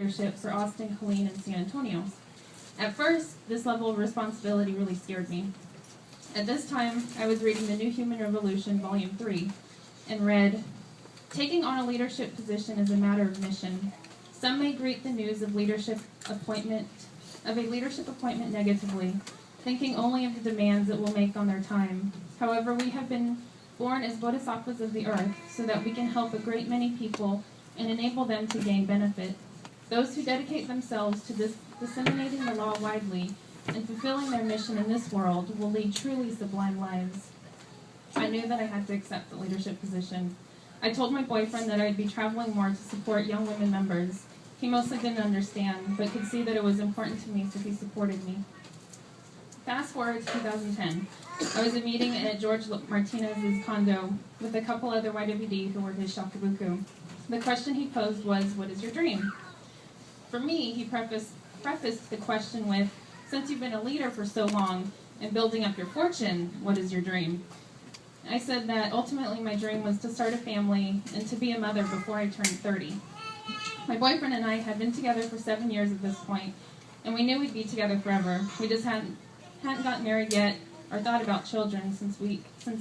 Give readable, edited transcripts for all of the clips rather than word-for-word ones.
leadership for Austin, Killeen, and San Antonio. At first, this level of responsibility really scared me. At this time, I was reading The New Human Revolution, Volume 3, and read, "Taking on a leadership position is a matter of mission. Some may greet the news of a leadership appointment negatively, thinking only of the demands it will make on their time. However, we have been born as bodhisattvas of the earth so that we can help a great many people and enable them to gain benefit. Those who dedicate themselves to disseminating the law widely and fulfilling their mission in this world will lead truly sublime lives." I knew that I had to accept the leadership position. I told my boyfriend that I'd be traveling more to support young women members. He mostly didn't understand, but could see that it was important to me, so he supported me. Fast forward to 2010. I was at a meeting at George Martinez's condo with a couple other YWD who were his shakubuku. The question he posed was, "What is your dream?" For me, he prefaced the question with, "Since you've been a leader for so long and building up your fortune, what is your dream?" I said that ultimately my dream was to start a family and to be a mother before I turned 30. My boyfriend and I had been together for 7 years at this point, and we knew we'd be together forever. We just hadn't gotten married yet or thought about children since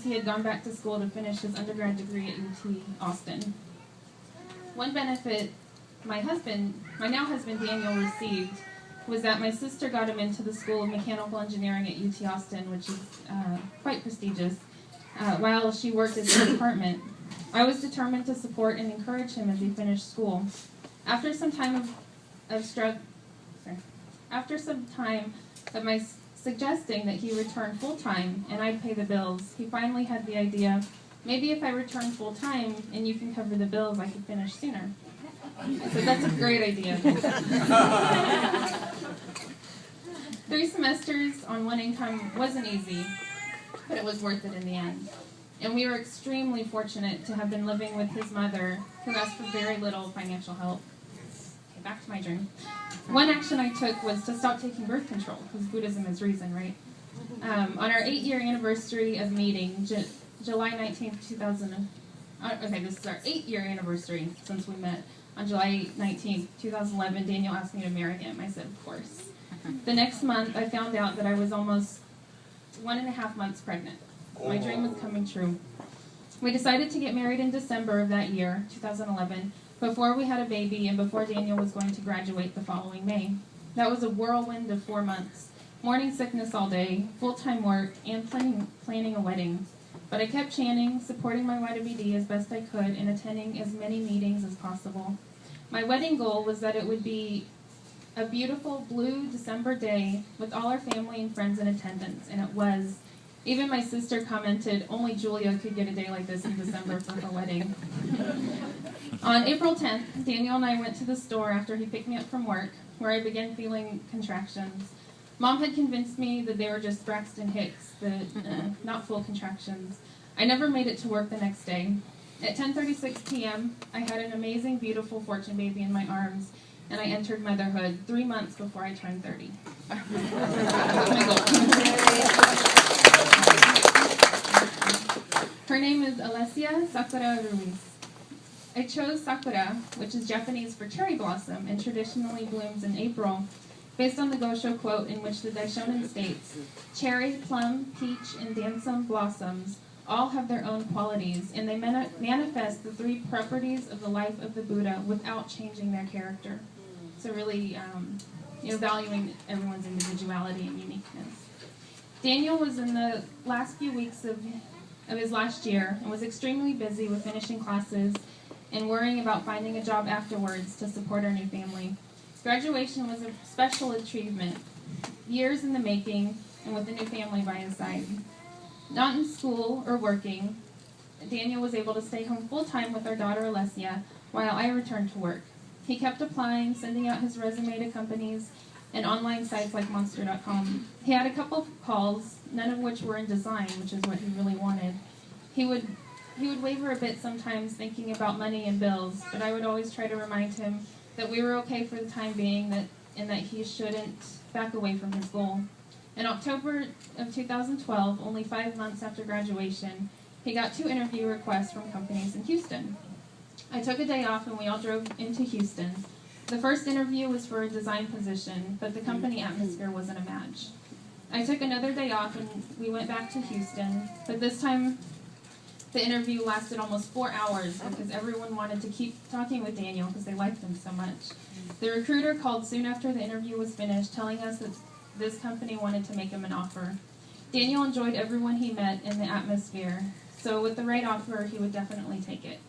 he had gone back to school to finish his undergrad degree at UT Austin. One benefit my now husband Daniel received was that my sister got him into the School of Mechanical Engineering at UT Austin, which is quite prestigious, while she worked at the department. I was determined to support and encourage him as he finished school. After some time of my suggesting that he return full-time and I'd pay the bills, he finally had the idea, "Maybe if I return full-time and you can cover the bills, I could finish sooner." I said, "That's a great idea." 3 semesters on one income wasn't easy, but it was worth it in the end. And we were extremely fortunate to have been living with his mother, who asked for very little financial help. Okay, back to my dream. One action I took was to stop taking birth control, because Buddhism is reason, right? On our 8-year anniversary of meeting, July 19th, 2000. This is our 8-year anniversary since we met. On July 19th, 2011, Daniel asked me to marry him. I said, of course. The next month, I found out that I was almost 1.5 months pregnant. My dream was coming true. We decided to get married in December of that year, 2011, before we had a baby and before Daniel was going to graduate the following May. That was a whirlwind of 4 months. Morning sickness all day, full-time work, and planning a wedding. But I kept chanting, supporting my YWD as best I could, and attending as many meetings as possible. My wedding goal was that it would be a beautiful blue December day with all our family and friends in attendance, and it was. Even my sister commented, "Only Julia could get a day like this in December for her wedding." On April 10th, Daniel and I went to the store after he picked me up from work, where I began feeling contractions. Mom had convinced me that they were just Braxton Hicks, not full contractions. I never made it to work the next day. At 10:36 p.m., I had an amazing, beautiful fortune baby in my arms, and I entered motherhood 3 months before I turned 30. Her name is Alessia Sakura Ruiz. I chose Sakura, which is Japanese for cherry blossom and traditionally blooms in April, based on the Gosho quote in which the Daishonin states, "Cherry, plum, peach, and dansum blossoms all have their own qualities, and they manifest the 3 properties of the life of the Buddha without changing their character." So really, valuing everyone's individuality and uniqueness. Daniel was in the last few weeks of his last year and was extremely busy with finishing classes and worrying about finding a job afterwards to support our new family. Graduation was a special achievement, years in the making, and with a new family by his side. Not in school or working, Daniel was able to stay home full-time with our daughter Alessia while I returned to work. He kept applying, sending out his resume to companies and online sites like Monster.com. He had a couple of calls, none of which were in design, which is what he really wanted. He would waver a bit sometimes, thinking about money and bills, but I would always try to remind him that we were okay for the time being, and that he shouldn't back away from his goal. In October of 2012, only 5 months after graduation, he got 2 interview requests from companies in Houston. I took a day off and we all drove into Houston. The first interview was for a design position, but the company atmosphere wasn't a match. I took another day off and we went back to Houston, but this time the interview lasted almost 4 hours because everyone wanted to keep talking with Daniel because they liked him so much. The recruiter called soon after the interview was finished, telling us that this company wanted to make him an offer. Daniel enjoyed everyone he met and the atmosphere, so with the right offer, he would definitely take it.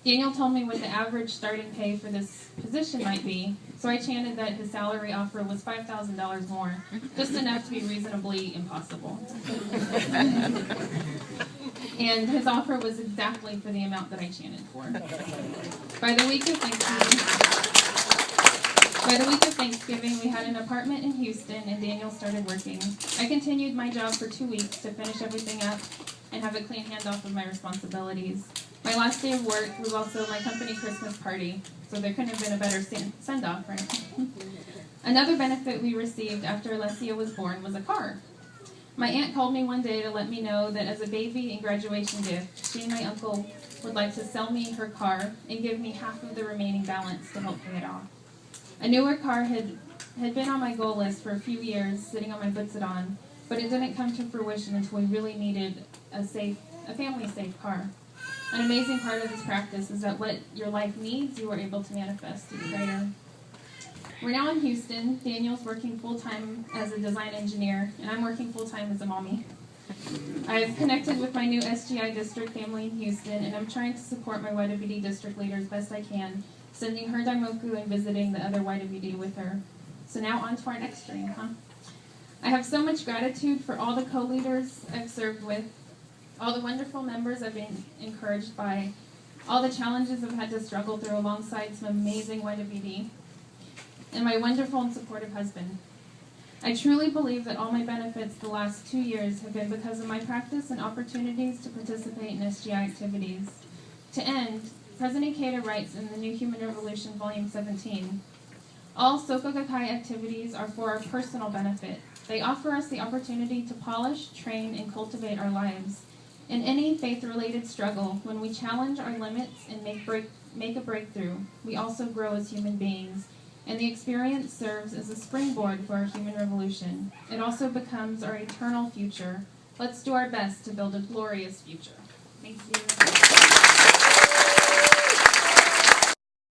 Daniel told me what the average starting pay for this position might be, so I chanted that his salary offer was $5,000 more, just enough to be reasonably impossible. And his offer was exactly for the amount that I chanted for. By the week of Thanksgiving, we had an apartment in Houston, and Daniel started working. I continued my job for 2 weeks to finish everything up and have a clean handoff of my responsibilities. My last day of work was also my company Christmas party, so there couldn't have been a better send-off, right? Another benefit we received after Alessia was born was a car. My aunt called me one day to let me know that as a baby and graduation gift, she and my uncle would like to sell me her car and give me half of the remaining balance to help pay it off. A newer car had been on my goal list for a few years, sitting on my put-it-on, but it didn't come to fruition until we really needed a family-safe car. An amazing part of this practice is that what your life needs, you are able to manifest to be greater. We're now in Houston. Daniel's working full-time as a design engineer, and I'm working full-time as a mommy. I've connected with my new SGI district family in Houston, and I'm trying to support my YWD district leader as best I can, sending her Daimoku and visiting the other YWD with her. So now on to our next dream, huh? I have so much gratitude for all the co-leaders I've served with, all the wonderful members I've been encouraged by, all the challenges I've had to struggle through alongside some amazing YWD, and my wonderful and supportive husband. I truly believe that all my benefits the last 2 years have been because of my practice and opportunities to participate in SGI activities. To end, President Ikeda writes in the New Human Revolution, Volume 17, all Soka Gakkai activities are for our personal benefit. They offer us the opportunity to polish, train, and cultivate our lives. In any faith-related struggle, when we challenge our limits and make a breakthrough, we also grow as human beings, and the experience serves as a springboard for our human revolution. It also becomes our eternal future. Let's do our best to build a glorious future. Thank you.